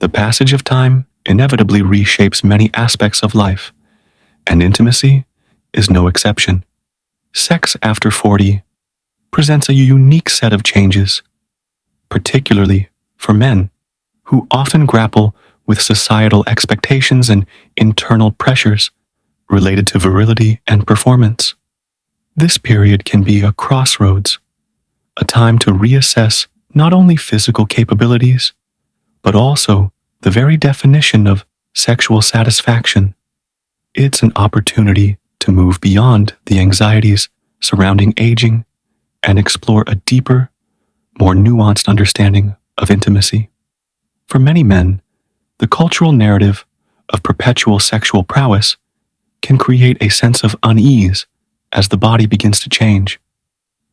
The passage of time inevitably reshapes many aspects of life, and intimacy is no exception. Sex after 40 presents a unique set of changes, particularly for men, who often grapple with societal expectations and internal pressures related to virility and performance. This period can be a crossroads, a time to reassess not only physical capabilities, but also the very definition of sexual satisfaction. It's an opportunity to move beyond the anxieties surrounding aging and explore a deeper, more nuanced understanding of intimacy. For many men, the cultural narrative of perpetual sexual prowess can create a sense of unease as the body begins to change.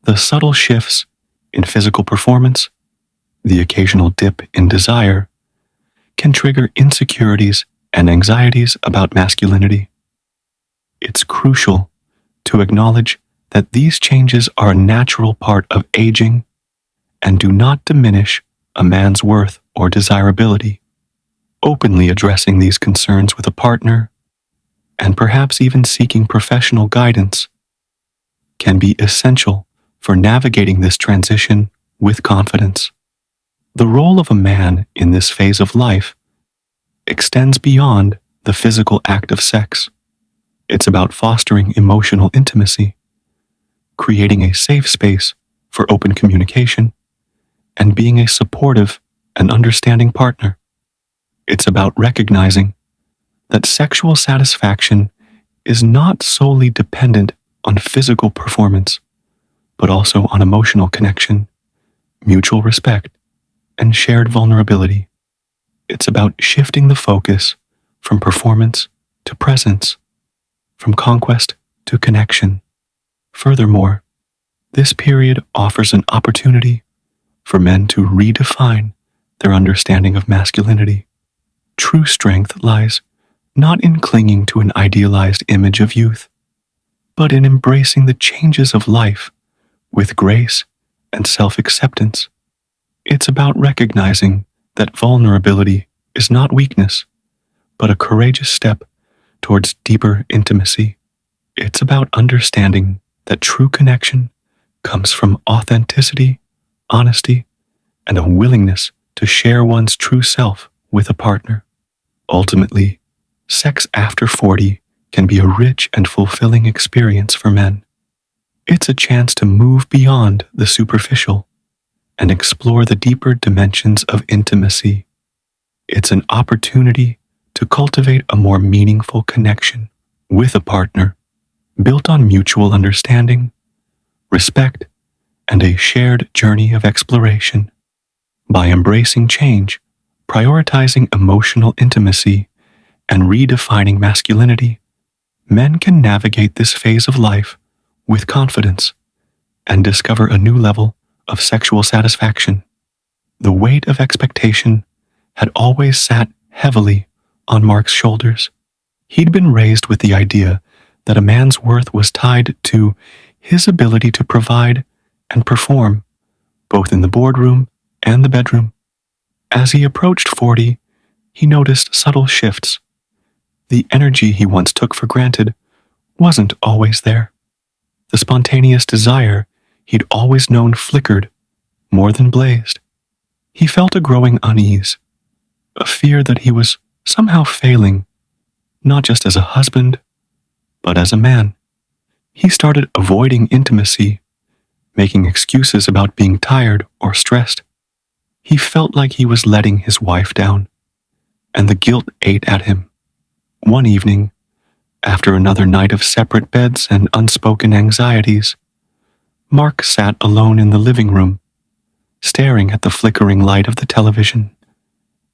The subtle shifts in physical performance, the occasional dip in desire, can trigger insecurities and anxieties about masculinity. It's crucial to acknowledge that these changes are a natural part of aging and do not diminish a man's worth or desirability. Openly addressing these concerns with a partner, and perhaps even seeking professional guidance, can be essential for navigating this transition with confidence. The role of a man in this phase of life extends beyond the physical act of sex. It's about fostering emotional intimacy, creating a safe space for open communication, and being a supportive and understanding partner. It's about recognizing that sexual satisfaction is not solely dependent on physical performance, but also on emotional connection, mutual respect, and shared vulnerability. It's about shifting the focus from performance to presence, from conquest to connection. Furthermore, this period offers an opportunity for men to redefine their understanding of masculinity. True strength lies not in clinging to an idealized image of youth, but in embracing the changes of life with grace and self-acceptance. It's about recognizing that vulnerability is not weakness, but a courageous step towards deeper intimacy. It's about understanding that true connection comes from authenticity, honesty, and a willingness to share one's true self with a partner. Ultimately, sex after 40 can be a rich and fulfilling experience for men. It's a chance to move beyond the superficial and explore the deeper dimensions of intimacy. It's an opportunity to cultivate a more meaningful connection with a partner built on mutual understanding, respect, and a shared journey of exploration. By embracing change, prioritizing emotional intimacy, and redefining masculinity, men can navigate this phase of life with confidence and discover a new level of sexual satisfaction. The weight of expectation had always sat heavily on Mark's shoulders. He'd been raised with the idea that a man's worth was tied to his ability to provide and perform, both in the boardroom and the bedroom. As he approached 40, he noticed subtle shifts. The energy he once took for granted wasn't always there. The spontaneous desire he'd always known flickered more than blazed. He felt a growing unease, a fear that he was somehow failing, not just as a husband, but as a man. He started avoiding intimacy, making excuses about being tired or stressed. He felt like he was letting his wife down, and the guilt ate at him. One evening, after another night of separate beds and unspoken anxieties, Mark sat alone in the living room, staring at the flickering light of the television.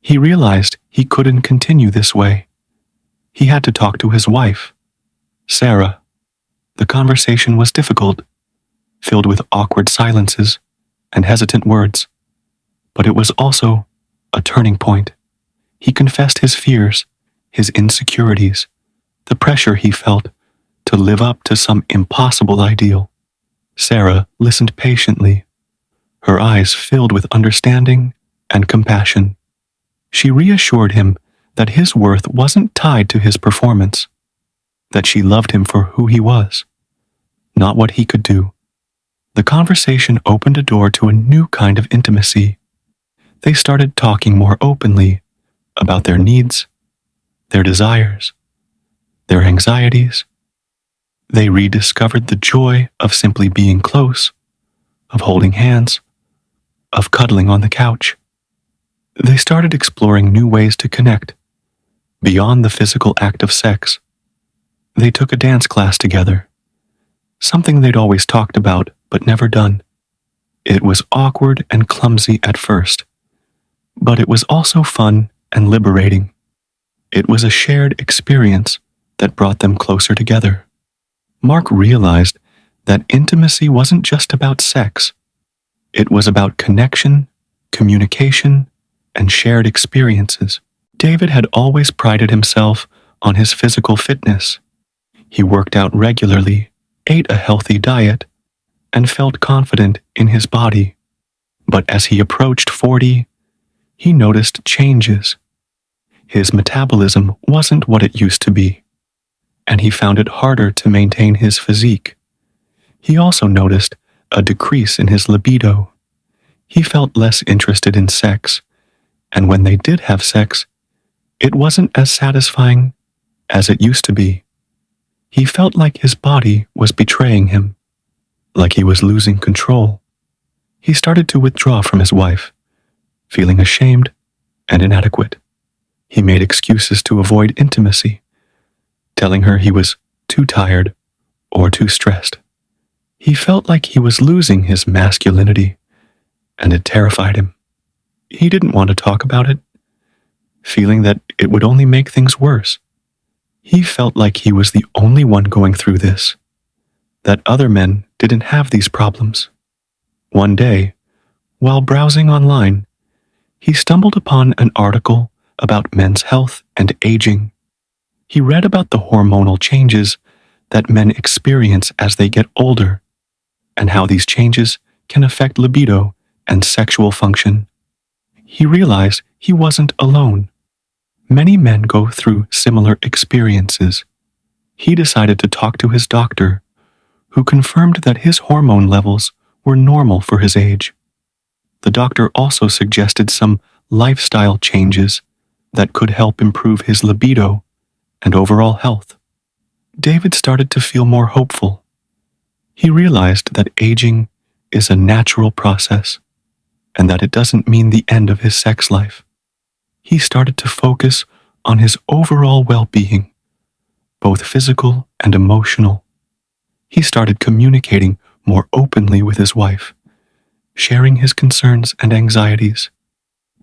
He realized he couldn't continue this way. He had to talk to his wife, Sarah. The conversation was difficult, filled with awkward silences and hesitant words, but it was also a turning point. He confessed his fears, his insecurities, the pressure he felt to live up to some impossible ideal. Sarah listened patiently, her eyes filled with understanding and compassion. She reassured him that his worth wasn't tied to his performance, that she loved him for who he was, not what he could do. The conversation opened a door to a new kind of intimacy. They started talking more openly about their needs, their desires, their anxieties. They rediscovered the joy of simply being close, of holding hands, of cuddling on the couch. They started exploring new ways to connect, beyond the physical act of sex. They took a dance class together, something they'd always talked about but never done. It was awkward and clumsy at first, but it was also fun and liberating. It was a shared experience that brought them closer together. Mark realized that intimacy wasn't just about sex. It was about connection, communication, and shared experiences. David had always prided himself on his physical fitness. He worked out regularly, ate a healthy diet, and felt confident in his body. But as he approached 40, he noticed changes. His metabolism wasn't what it used to be, and he found it harder to maintain his physique. He also noticed a decrease in his libido. He felt less interested in sex, and when they did have sex, it wasn't as satisfying as it used to be. He felt like his body was betraying him, like he was losing control. He started to withdraw from his wife, feeling ashamed and inadequate. He made excuses to avoid intimacy, telling her he was too tired or too stressed. He felt like he was losing his masculinity, and it terrified him. He didn't want to talk about it, feeling that it would only make things worse. He felt like he was the only one going through this, that other men didn't have these problems. One day, while browsing online, he stumbled upon an article about men's health and aging. He read about the hormonal changes that men experience as they get older, and how these changes can affect libido and sexual function. He realized he wasn't alone. Many men go through similar experiences. He decided to talk to his doctor, who confirmed that his hormone levels were normal for his age. The doctor also suggested some lifestyle changes that could help improve his libido and overall health. David started to feel more hopeful. He realized that aging is a natural process, and that it doesn't mean the end of his sex life. He started to focus on his overall well-being, both physical and emotional. He started communicating more openly with his wife, sharing his concerns and anxieties.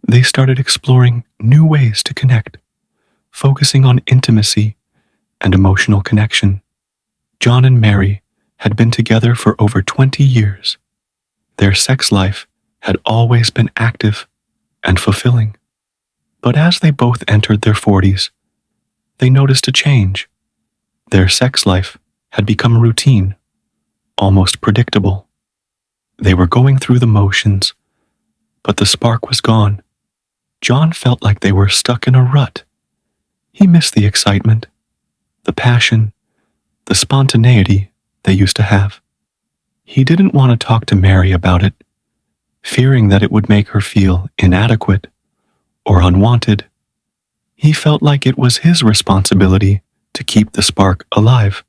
They started exploring new ways to connect, focusing on intimacy and emotional connection. John and Mary had been together for over 20 years. Their sex life had always been active and fulfilling. But as they both entered their 40s, they noticed a change. Their sex life had become routine, almost predictable. They were going through the motions, but the spark was gone. John felt like they were stuck in a rut. He missed the excitement, the passion, the spontaneity they used to have. He didn't want to talk to Mary about it, fearing that it would make her feel inadequate or unwanted. He felt like it was his responsibility to keep the spark alive,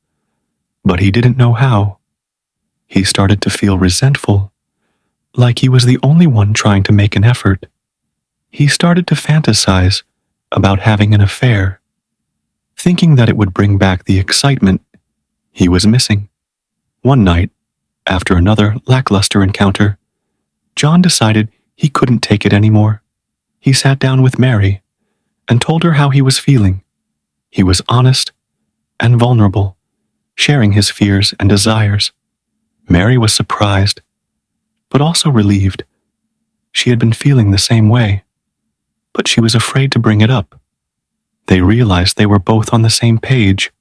but he didn't know how. He started to feel resentful, like he was the only one trying to make an effort. He started to fantasize about having an affair, thinking that it would bring back the excitement he was missing. One night, after another lackluster encounter, John decided he couldn't take it anymore. He sat down with Mary and told her how he was feeling. He was honest and vulnerable, sharing his fears and desires. Mary was surprised, but also relieved. She had been feeling the same way, but she was afraid to bring it up. They realized they were both on the same page,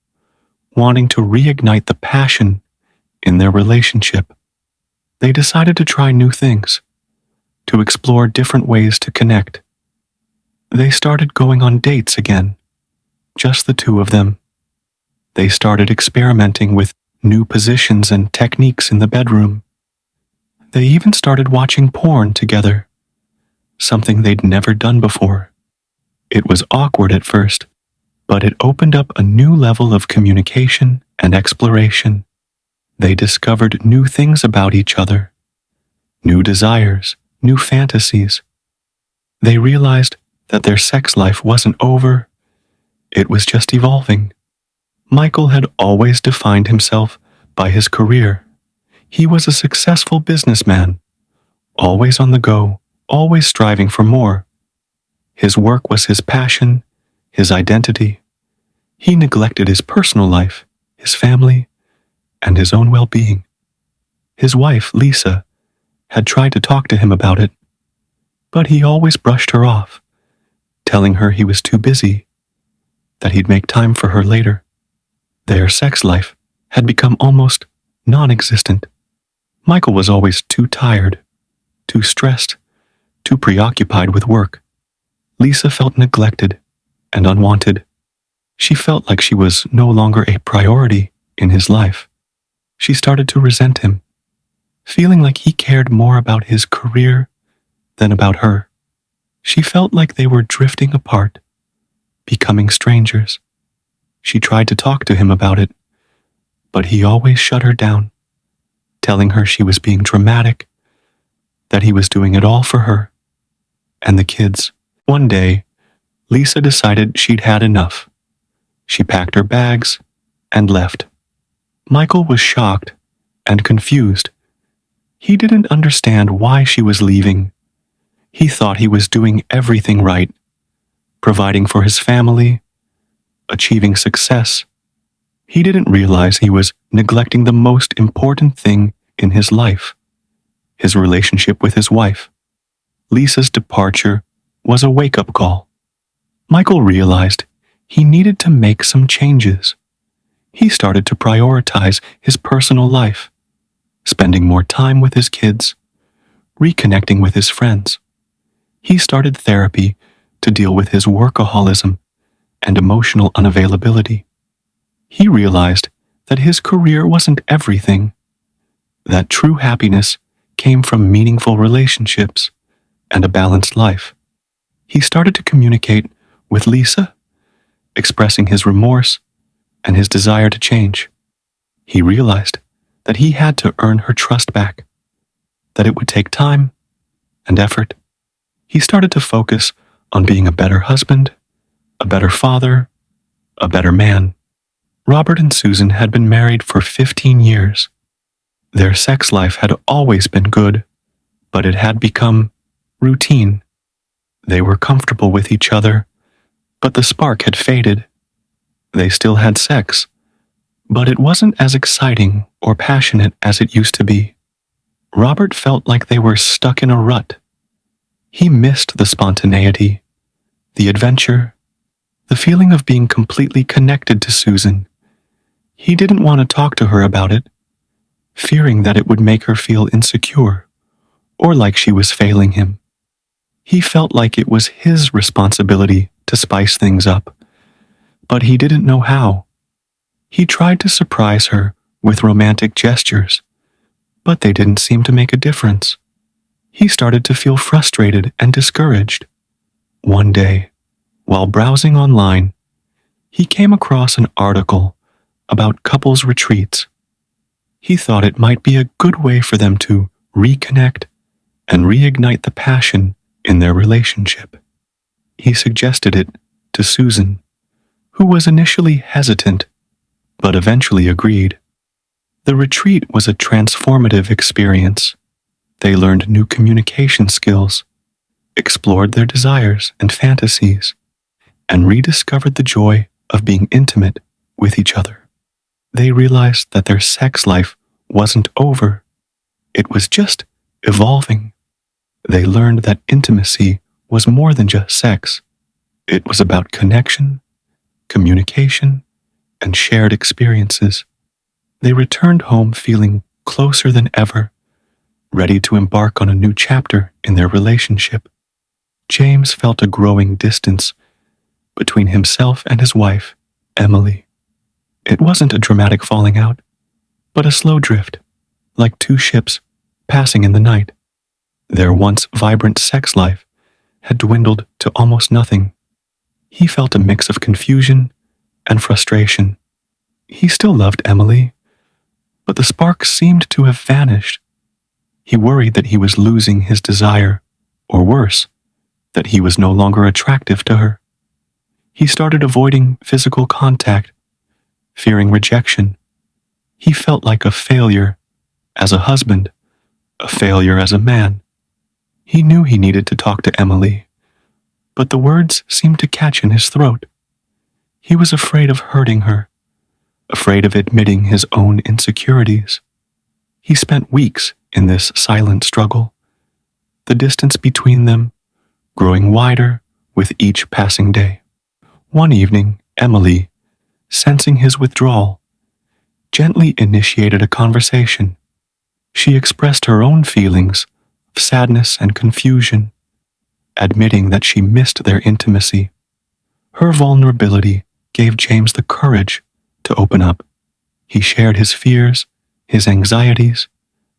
wanting to reignite the passion in their relationship. They decided to try new things, to explore different ways to connect. They started going on dates again, just the two of them. They started experimenting with new positions and techniques in the bedroom. They even started watching porn together, something they'd never done before. It was awkward at first, but it opened up a new level of communication and exploration. They discovered new things about each other, new desires, new fantasies. They realized that their sex life wasn't over, it was just evolving. Michael had always defined himself by his career. He was a successful businessman, always on the go, always striving for more. His work was his passion, his identity. He neglected his personal life, his family, and his own well-being. His wife, Lisa, had tried to talk to him about it, but he always brushed her off, telling her he was too busy, that he'd make time for her later. Their sex life had become almost non-existent. Michael was always too tired, too stressed, too preoccupied with work. Lisa felt neglected and unwanted. She felt like she was no longer a priority in his life. She started to resent him, feeling like he cared more about his career than about her. She felt like they were drifting apart, becoming strangers. She tried to talk to him about it, but he always shut her down, telling her she was being dramatic, that he was doing it all for her and the kids. One day, Lisa decided she'd had enough. She packed her bags and left. Michael was shocked and confused. He didn't understand why she was leaving. He thought he was doing everything right, providing for his family, achieving success. He didn't realize he was neglecting the most important thing in his life, his relationship with his wife. Lisa's departure was a wake-up call. Michael realized he needed to make some changes. He started to prioritize his personal life, spending more time with his kids, reconnecting with his friends. He started therapy to deal with his workaholism and emotional unavailability. He realized that his career wasn't everything, that true happiness came from meaningful relationships and a balanced life. He started to communicate with Lisa, expressing his remorse and his desire to change. He realized that he had to earn her trust back, that it would take time and effort. He started to focus on being a better husband, a better father, a better man. Robert and Susan had been married for 15 years. Their sex life had always been good, but it had become routine. They were comfortable with each other, but the spark had faded. They still had sex, but it wasn't as exciting or passionate as it used to be. Robert felt like they were stuck in a rut. He missed the spontaneity, the adventure, the feeling of being completely connected to Susan. He didn't want to talk to her about it, fearing that it would make her feel insecure or like she was failing him. He felt like it was his responsibility to spice things up, but he didn't know how. He tried to surprise her with romantic gestures, but they didn't seem to make a difference. He started to feel frustrated and discouraged. One day, while browsing online, he came across an article about couples retreats. He thought it might be a good way for them to reconnect and reignite the passion in their relationship. He suggested it to Susan, who was initially hesitant, but eventually agreed. The retreat was a transformative experience. They learned new communication skills, explored their desires and fantasies, and rediscovered the joy of being intimate with each other. They realized that their sex life wasn't over. It was just evolving. They learned that intimacy was more than just sex. It was about connection, communication, and shared experiences. They returned home feeling closer than ever, ready to embark on a new chapter in their relationship. James felt a growing distance between himself and his wife, Emily. It wasn't a dramatic falling out, but a slow drift, like two ships passing in the night. Their once vibrant sex life had dwindled to almost nothing. He felt a mix of confusion and frustration. He still loved Emily, but the spark seemed to have vanished. He worried that he was losing his desire, or worse, that he was no longer attractive to her. He started avoiding physical contact, fearing rejection. He felt like a failure as a husband, a failure as a man. He knew he needed to talk to Emily, but the words seemed to catch in his throat. He was afraid of hurting her, afraid of admitting his own insecurities. He spent weeks in this silent struggle, the distance between them growing wider with each passing day. One evening, Emily, sensing his withdrawal, gently initiated a conversation. She expressed her own feelings of sadness and confusion, admitting that she missed their intimacy. Her vulnerability gave James the courage to open up. He shared his fears, his anxieties,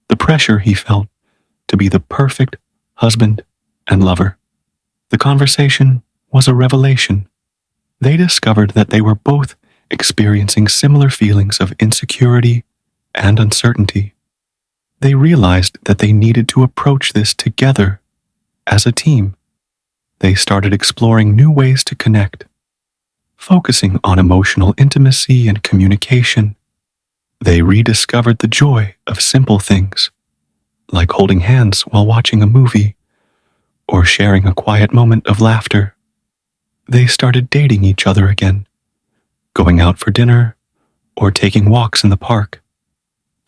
the pressure he felt to be the perfect husband and lover. The conversation was a revelation. They discovered that they were both experiencing similar feelings of insecurity and uncertainty. They realized that they needed to approach this together as a team. They started exploring new ways to connect, focusing on emotional intimacy and communication. They rediscovered the joy of simple things, like holding hands while watching a movie or sharing a quiet moment of laughter. They started dating each other again, going out for dinner or taking walks in the park.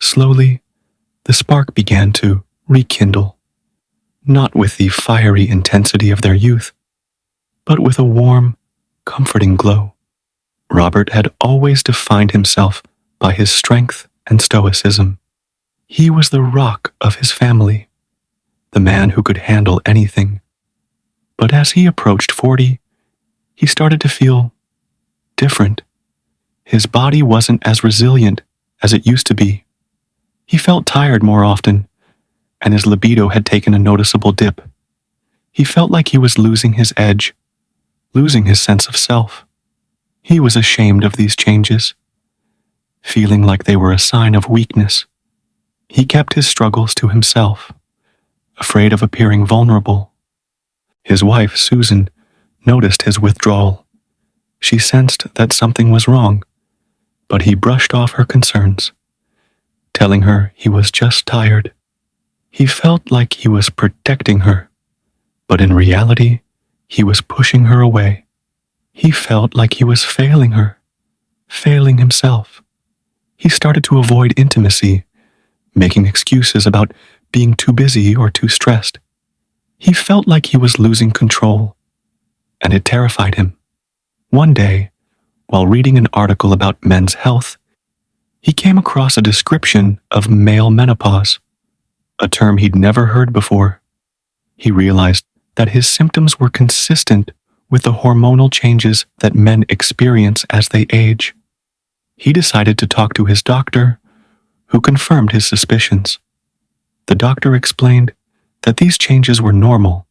Slowly, the spark began to rekindle, not with the fiery intensity of their youth, but with a warm, comforting glow. Robert had always defined himself by his strength and stoicism. He was the rock of his family, the man who could handle anything. But as he approached 40, he started to feel different. His body wasn't as resilient as it used to be. He felt tired more often, and his libido had taken a noticeable dip. He felt like he was losing his edge, losing his sense of self. He was ashamed of these changes, feeling like they were a sign of weakness. He kept his struggles to himself, afraid of appearing vulnerable. His wife, Susan, noticed his withdrawal. She sensed that something was wrong, but he brushed off her concerns, telling her he was just tired. He felt like he was protecting her, but in reality, he was pushing her away. He felt like he was failing her, failing himself. He started to avoid intimacy, making excuses about being too busy or too stressed. He felt like he was losing control, and it terrified him. One day, while reading an article about men's health, he came across a description of male menopause, a term he'd never heard before. He realized that his symptoms were consistent with the hormonal changes that men experience as they age. He decided to talk to his doctor, who confirmed his suspicions. The doctor explained that these changes were normal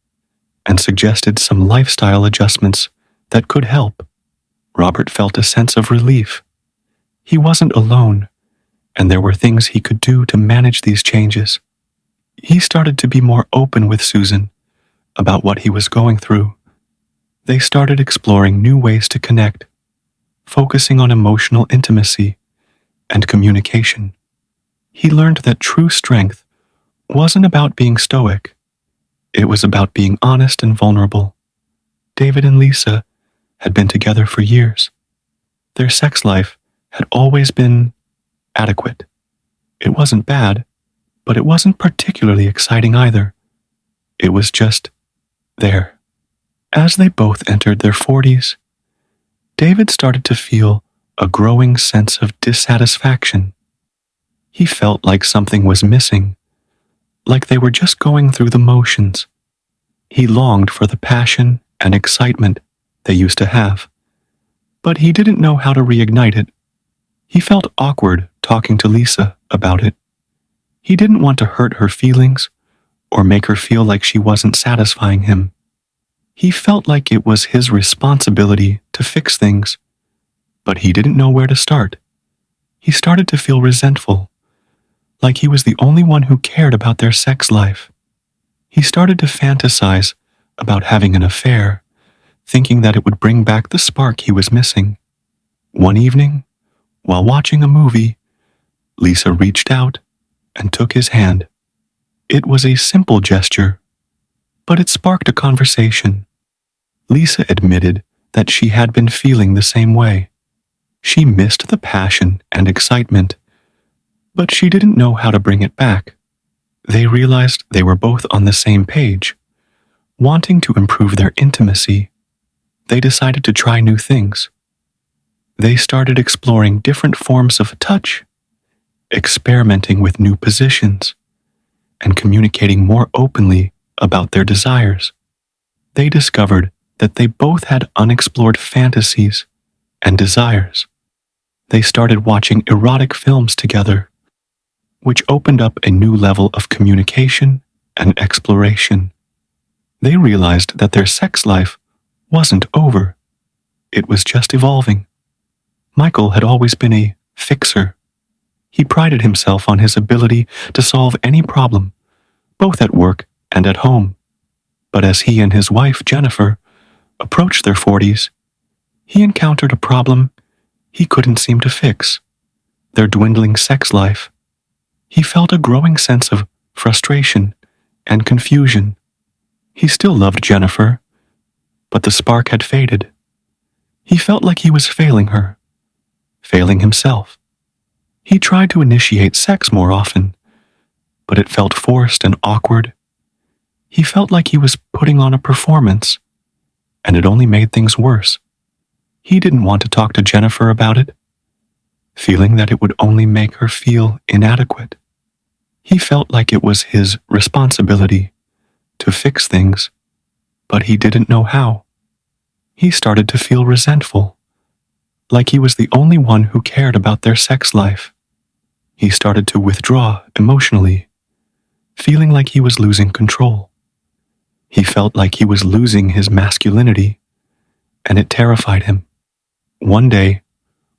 and suggested some lifestyle adjustments that could help. Robert felt a sense of relief. He wasn't alone, and there were things he could do to manage these changes. He started to be more open with Susan about what he was going through. They started exploring new ways to connect, focusing on emotional intimacy and communication. He learned that true strength wasn't about being stoic. It was about being honest and vulnerable. David and Lisa had been together for years. Their sex life had always been adequate. It wasn't bad, but it wasn't particularly exciting either. It was just there. As they both entered their 40s, David started to feel a growing sense of dissatisfaction. He felt like something was missing, like they were just going through the motions. He longed for the passion and excitement they used to have, but he didn't know how to reignite it. He felt awkward talking to Lisa about it. He didn't want to hurt her feelings or make her feel like she wasn't satisfying him. He felt like it was his responsibility to fix things, but he didn't know where to start. He started to feel resentful, like he was the only one who cared about their sex life. He started to fantasize about having an affair, thinking that it would bring back the spark he was missing. One evening, while watching a movie, Lisa reached out and took his hand. It was a simple gesture, but it sparked a conversation. Lisa admitted that she had been feeling the same way. She missed the passion and excitement, but she didn't know how to bring it back. They realized they were both on the same page, wanting to improve their intimacy. They decided to try new things. They started exploring different forms of touch, experimenting with new positions, and communicating more openly about their desires. They discovered that they both had unexplored fantasies and desires. They started watching erotic films together, which opened up a new level of communication and exploration. They realized that their sex life wasn't over. It was just evolving. Michael had always been a fixer. He prided himself on his ability to solve any problem, both at work and at home. But as he and his wife, Jennifer, approached their 40s, he encountered a problem he couldn't seem to fix: their dwindling sex life. He felt a growing sense of frustration and confusion. He still loved Jennifer, but the spark had faded. He felt like he was failing her, failing himself. He tried to initiate sex more often, but it felt forced and awkward. He felt like he was putting on a performance, and it only made things worse. He didn't want to talk to Jennifer about it, feeling that it would only make her feel inadequate. He felt like it was his responsibility to fix things, but he didn't know how. He started to feel resentful, like he was the only one who cared about their sex life. He started to withdraw emotionally, feeling like he was losing control. He felt like he was losing his masculinity, and it terrified him. One day,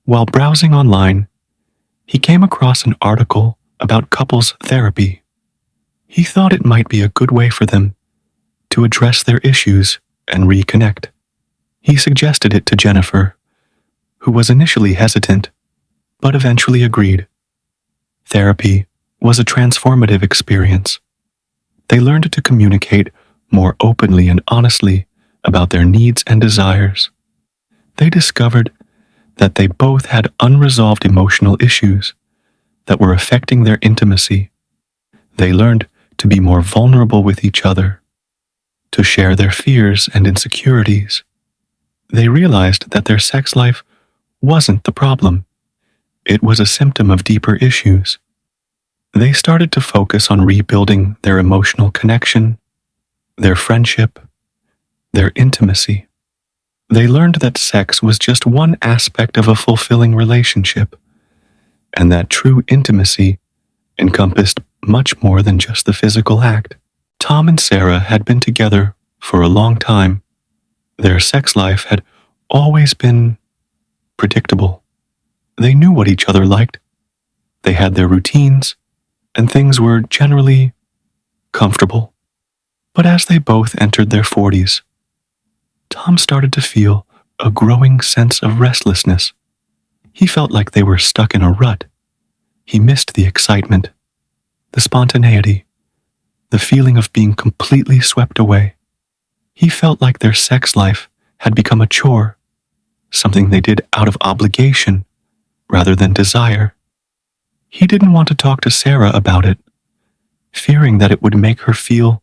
while browsing online, he came across an article about couples therapy. He thought it might be a good way for them to address their issues and reconnect. He suggested it to Jennifer, who was initially hesitant, but eventually agreed. Therapy was a transformative experience. They learned to communicate more openly and honestly about their needs and desires. They discovered that they both had unresolved emotional issues that were affecting their intimacy. They learned to be more vulnerable with each other, to share their fears and insecurities. They realized that their sex life wasn't the problem. It was a symptom of deeper issues. They started to focus on rebuilding their emotional connection, their friendship, their intimacy. They learned that sex was just one aspect of a fulfilling relationship, and that true intimacy encompassed much more than just the physical act. Tom and Sarah had been together for a long time. Their sex life had always been predictable. They knew what each other liked. They had their routines, and things were generally comfortable. But as they both entered their 40s, Tom started to feel a growing sense of restlessness. He felt like they were stuck in a rut. He missed the excitement, the spontaneity, the feeling of being completely swept away. He felt like their sex life had become a chore, something they did out of obligation rather than desire. He didn't want to talk to Sarah about it, fearing that it would make her feel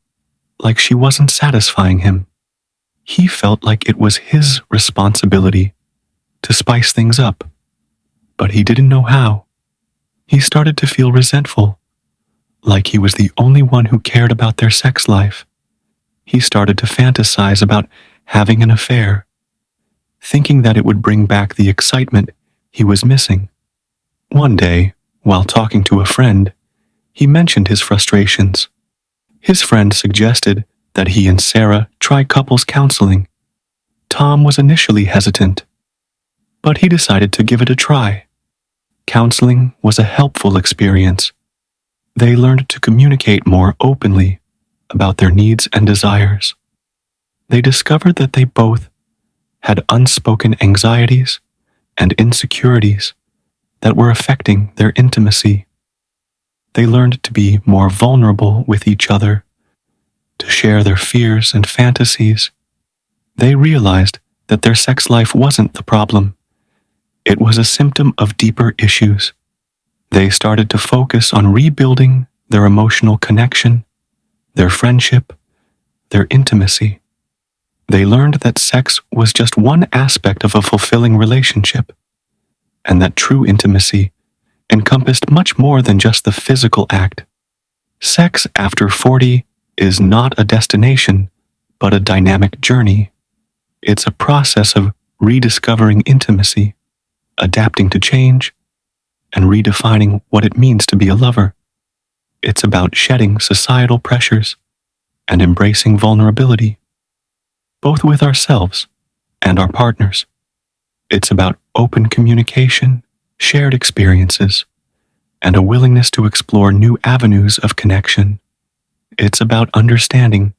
like she wasn't satisfying him. He felt like it was his responsibility to spice things up, but he didn't know how. He started to feel resentful, like he was the only one who cared about their sex life. he started to fantasize about having an affair, thinking that it would bring back the excitement he was missing. One day, while talking to a friend, he mentioned his frustrations. His friend suggested that he and Sarah try couples counseling. Tom was initially hesitant, but he decided to give it a try. Counseling was a helpful experience. They learned to communicate more openly about their needs and desires. They discovered that they both had unspoken anxieties and insecurities that were affecting their intimacy. They learned to be more vulnerable with each other, to share their fears and fantasies. They realized that their sex life wasn't the problem. It was a symptom of deeper issues. They started to focus on rebuilding their emotional connection, their friendship, their intimacy. They learned that sex was just one aspect of a fulfilling relationship, and that true intimacy encompassed much more than just the physical act. Sex after 40 is not a destination, but a dynamic journey. It's a process of rediscovering intimacy, adapting to change, and redefining what it means to be a lover. It's about shedding societal pressures and embracing vulnerability, both with ourselves and our partners. It's about open communication, shared experiences, and a willingness to explore new avenues of connection. It's about understanding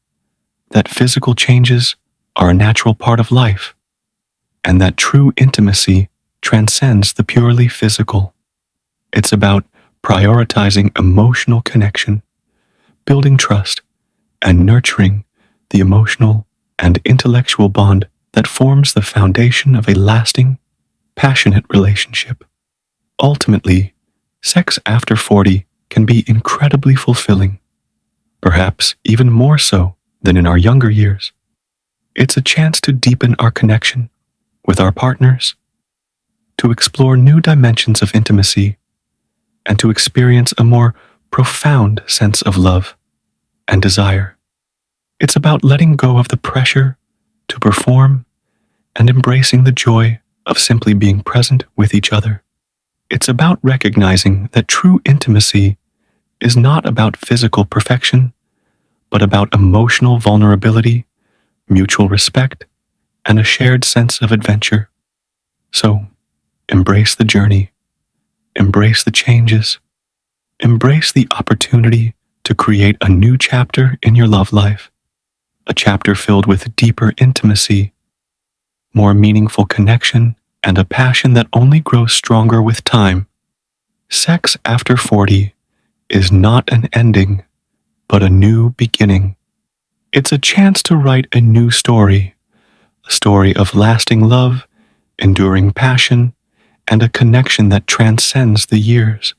that physical changes are a natural part of life, and that true intimacy transcends the purely physical. It's about prioritizing emotional connection, building trust, and nurturing the emotional and intellectual bond that forms the foundation of a lasting, passionate relationship. Ultimately, sex after 40 can be incredibly fulfilling, perhaps even more so than in our younger years. It's a chance to deepen our connection with our partners, to explore new dimensions of intimacy, and to experience a more profound sense of love and desire. It's about letting go of the pressure to perform and embracing the joy of simply being present with each other. It's about recognizing that true intimacy is not about physical perfection, but about emotional vulnerability, mutual respect, and a shared sense of adventure. So, embrace the journey, embrace the changes, embrace the opportunity to create a new chapter in your love life, a chapter filled with deeper intimacy, more meaningful connection, and a passion that only grows stronger with time. Sex after 40 is not an ending, but a new beginning. It's a chance to write a new story, a story of lasting love, enduring passion, and a connection that transcends the years.